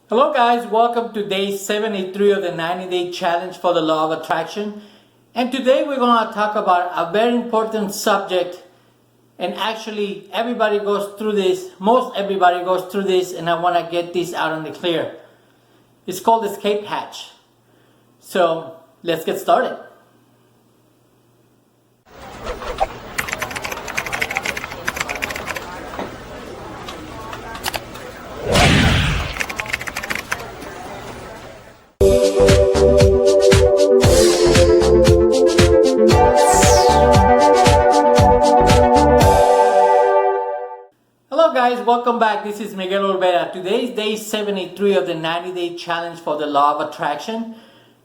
Hello guys, welcome to day 73 of the 90-day challenge for the law of attraction. And today we're going to talk about a very important subject, and actually everybody goes through this, most everybody goes through this, and I want to get this out in the clear. It's called escape hatch. So let's get started. Hello guys, welcome back. This is Miguel Olvera. Today is day 73 of the 90-day challenge for the law of attraction.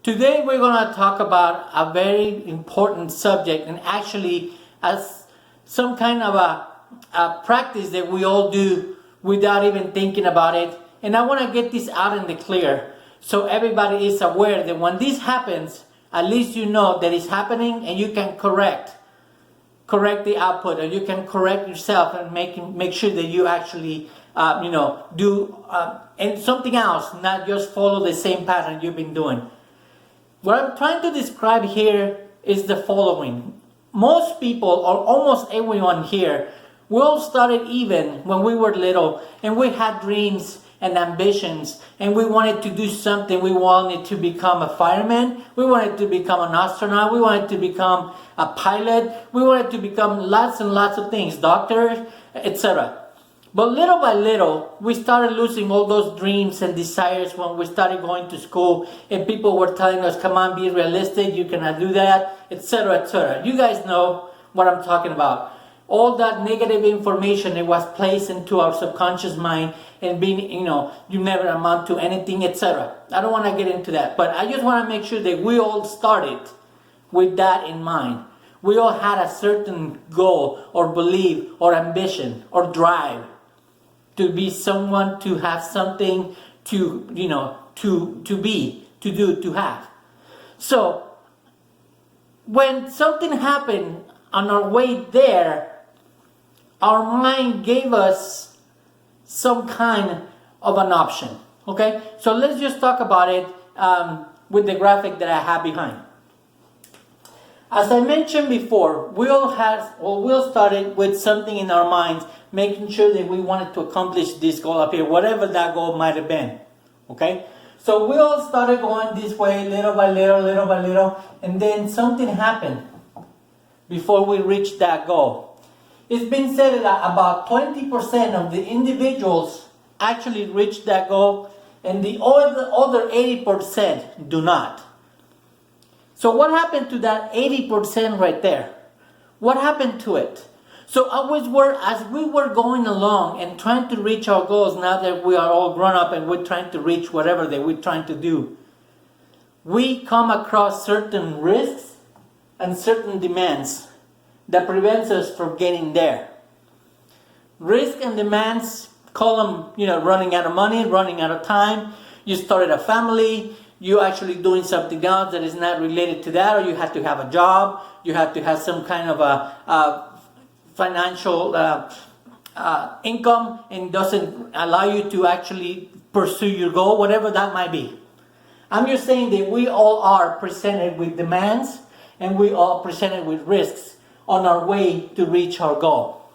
Today we're going to talk about a very important subject, and actually as some kind of a practice that we all do without even thinking about it. And I want to get this out in the clear so everybody is aware that when this happens, at least you know that it's happening and you can correct the output, or you can correct yourself and make sure that you actually do and something else, not just follow the same pattern you've been doing. What I'm trying to describe here is the following. Most people, or almost everyone here, we all started even when we were little, and we had dreams and ambitions, and we wanted to do something. We wanted to become a fireman, we wanted to become an astronaut, we wanted to become a pilot, we wanted to become lots and lots of things, doctor, etc. But little by little, we started losing all those dreams and desires when we started going to school, and people were telling us, come on, be realistic, you cannot do that, etc., etc. You guys know what I'm talking about. All that negative information that was placed into our subconscious mind, and being, you never amount to anything, etc. I don't want to get into that, but I just want to make sure that we all started with that in mind. We all had a certain goal or belief or ambition or drive to be someone, to have something, to be, to do, to have. So when something happened on our way there, our mind gave us some kind of an option. Okay, so let's just talk about it with the graphic that I have behind. As I mentioned before, we all started with something in our minds, making sure that we wanted to accomplish this goal up here, whatever that goal might have been. Okay, so we all started going this way, little by little, and then something happened before we reached that goal. It's been said that about 20% of the individuals actually reach that goal, and the other 80% do not. So what happened to that 80% right there? What happened to it? So as we were going along and trying to reach our goals, now that we are all grown up and we're trying to reach whatever that we're trying to do, we come across certain risks and certain demands that prevents us from getting there. Risk and demands, call them, running out of money, running out of time. You started a family, you actually doing something else that is not related to that, or you have to have a job, you have to have some kind of a financial income, and doesn't allow you to actually pursue your goal, whatever that might be. I'm just saying that we all are presented with demands, and we all presented with risks on our way to reach our goal.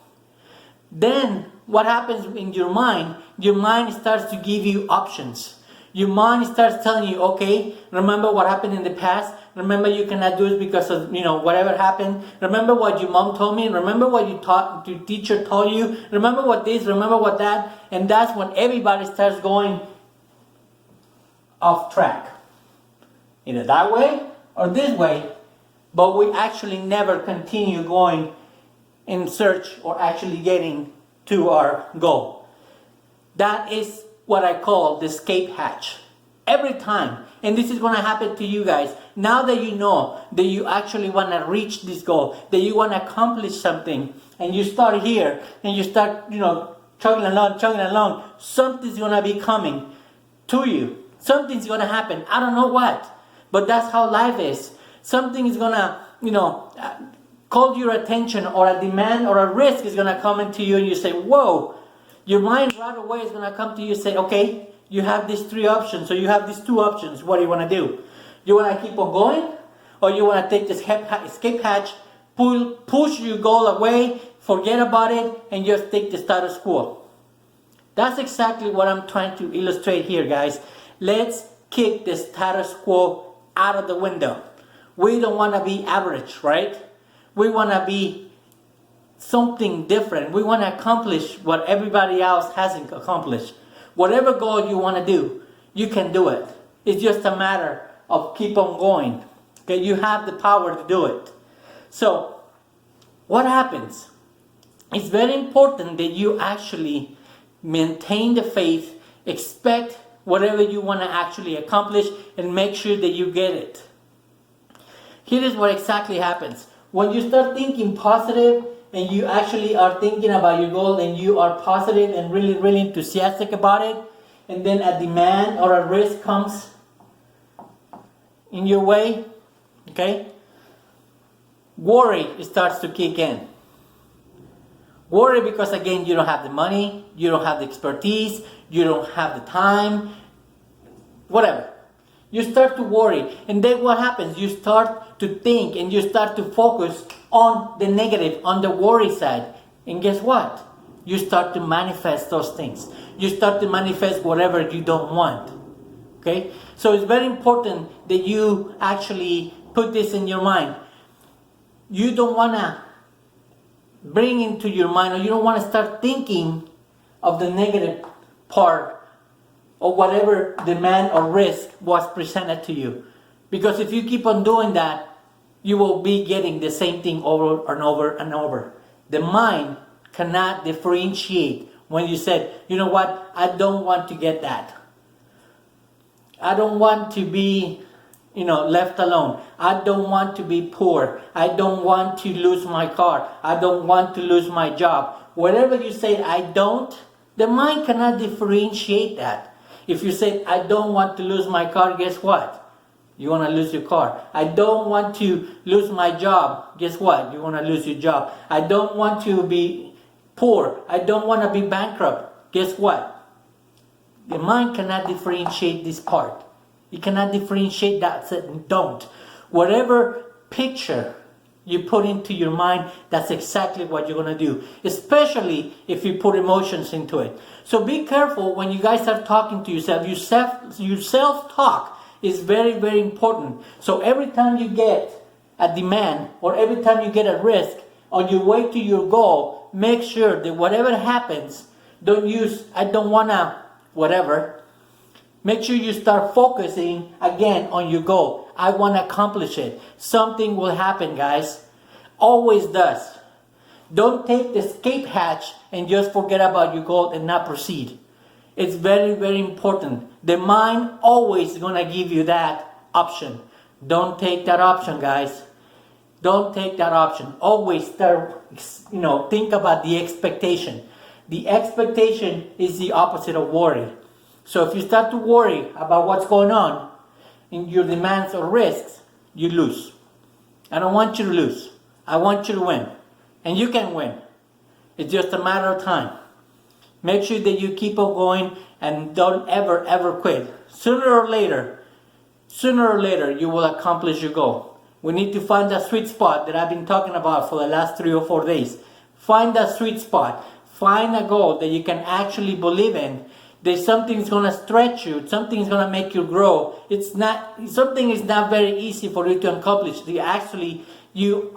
Then what happens in your mind? Your mind starts to give you options. Your mind starts telling you, okay, remember what happened in the past? Remember you cannot do it because of whatever happened. Remember what your mom told me. Remember what your teacher told you. Remember what this, remember what that. And that's when everybody starts going off track, either that way or this way. But we actually never continue going in search or actually getting to our goal. That is what I call the escape hatch. Every time, and this is going to happen to you guys, now that you know that you actually want to reach this goal, that you want to accomplish something, and you start here, and you start, chugging along, something's going to be coming to you. Something's going to happen. I don't know what, but that's how life is. Something is going to, call your attention, or a demand or a risk is going to come into you, and you say, whoa. Your mind right away is going to come to you and say, okay, you have these three options. So you have these two options. What do you want to do? You want to keep on going, or you want to take this escape hatch, push your goal away, forget about it, and just take the status quo. That's exactly what I'm trying to illustrate here, guys. Let's kick the status quo out of the window. We don't want to be average, right? We want to be something different. We want to accomplish what everybody else hasn't accomplished. Whatever goal you want to do, you can do it. It's just a matter of keep on going. Okay, you have the power to do it. So, what happens? It's very important that you actually maintain the faith, expect whatever you want to actually accomplish, and make sure that you get it. Here is what exactly happens. When you start thinking positive, and you actually are thinking about your goal, and you are positive and really, really enthusiastic about it, and then a demand or a risk comes in your way, okay? Worry starts to kick in. Worry because, again, you don't have the money, you don't have the expertise, you don't have the time, whatever. You start to worry, and then what happens? You start to think and you start to focus on the negative, on the worry side. And guess what? You start to manifest those things. You start to manifest whatever you don't want. Okay? So it's very important that you actually put this in your mind. You don't want to bring into your mind, or you don't want to start thinking of the negative part or whatever demand or risk was presented to you. Because if you keep on doing that, you will be getting the same thing over and over and over. The mind cannot differentiate when you said, you know what, I don't want to get that. I don't want to be, left alone. I don't want to be poor. I don't want to lose my car. I don't want to lose my job. Whatever you say, I don't, the mind cannot differentiate that. If you say, I don't want to lose my car, guess what? You want to lose your car. I don't want to lose my job. Guess what? You want to lose your job. I don't want to be poor. I don't want to be bankrupt. Guess what? The mind cannot differentiate this part. It cannot differentiate that. Don't. Whatever picture you put into your mind, that's exactly what you're going to do. Especially if you put emotions into it. So be careful when you guys are talking to yourself. Your self-talk is very, very important. So every time you get a demand, or every time you get a risk on your way to your goal, make sure that whatever happens, don't use, I don't want to, whatever. Make sure you start focusing again on your goal. I want to accomplish it. Something will happen, guys. Always does. Don't take the escape hatch and just forget about your goal and not proceed. It's very, very important. The mind always is going to give you that option. Don't take that option, guys. Don't take that option. Always start, think about the expectation. The expectation is the opposite of worry. So if you start to worry about what's going on in your demands or risks, you lose. I don't want you to lose. I want you to win. And you can win. It's just a matter of time. Make sure that you keep on going and don't ever, ever quit. Sooner or later, you will accomplish your goal. We need to find that sweet spot that I've been talking about for the last 3 or 4 days. Find that sweet spot. Find a goal that you can actually believe in. That something's going to stretch you. Something's going to make you grow. Something is not very easy for you to accomplish. Do you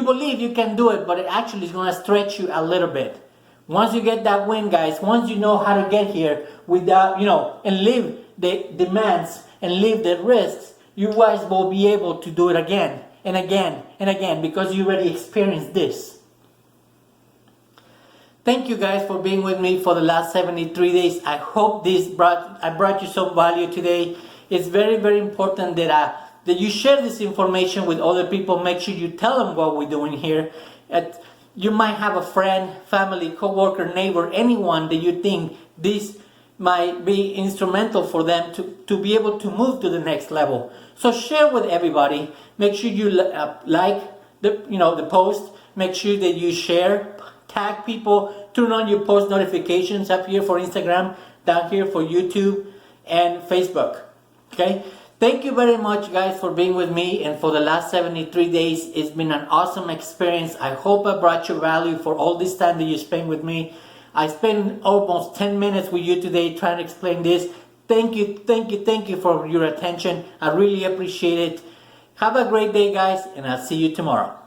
believe you can do it, but it actually is going to stretch you a little bit. Once you get that win, guys, once you know how to get here without, and live the demands and live the risks, you guys will be able to do it again and again and again because you already experienced this. Thank you guys for being with me for the last 73 days. I hope I brought you some value today. It's very, very important that you share this information with other people. Make sure you tell them what we're doing here. You might have a friend, family, co-worker, neighbor, anyone that you think this might be instrumental for them to be able to move to the next level. So share with everybody. Make sure you like the post. Make sure that you share, tag people, turn on your post notifications up here for Instagram. down here for YouTube and Facebook. Okay? Thank you very much, guys, for being with me and for the last 73 days. It's been an awesome experience. I hope I brought you value for all this time that you spent with me. I spent almost 10 minutes with you today trying to explain this. Thank you for your attention. I really appreciate it. Have a great day, guys, and I'll see you tomorrow.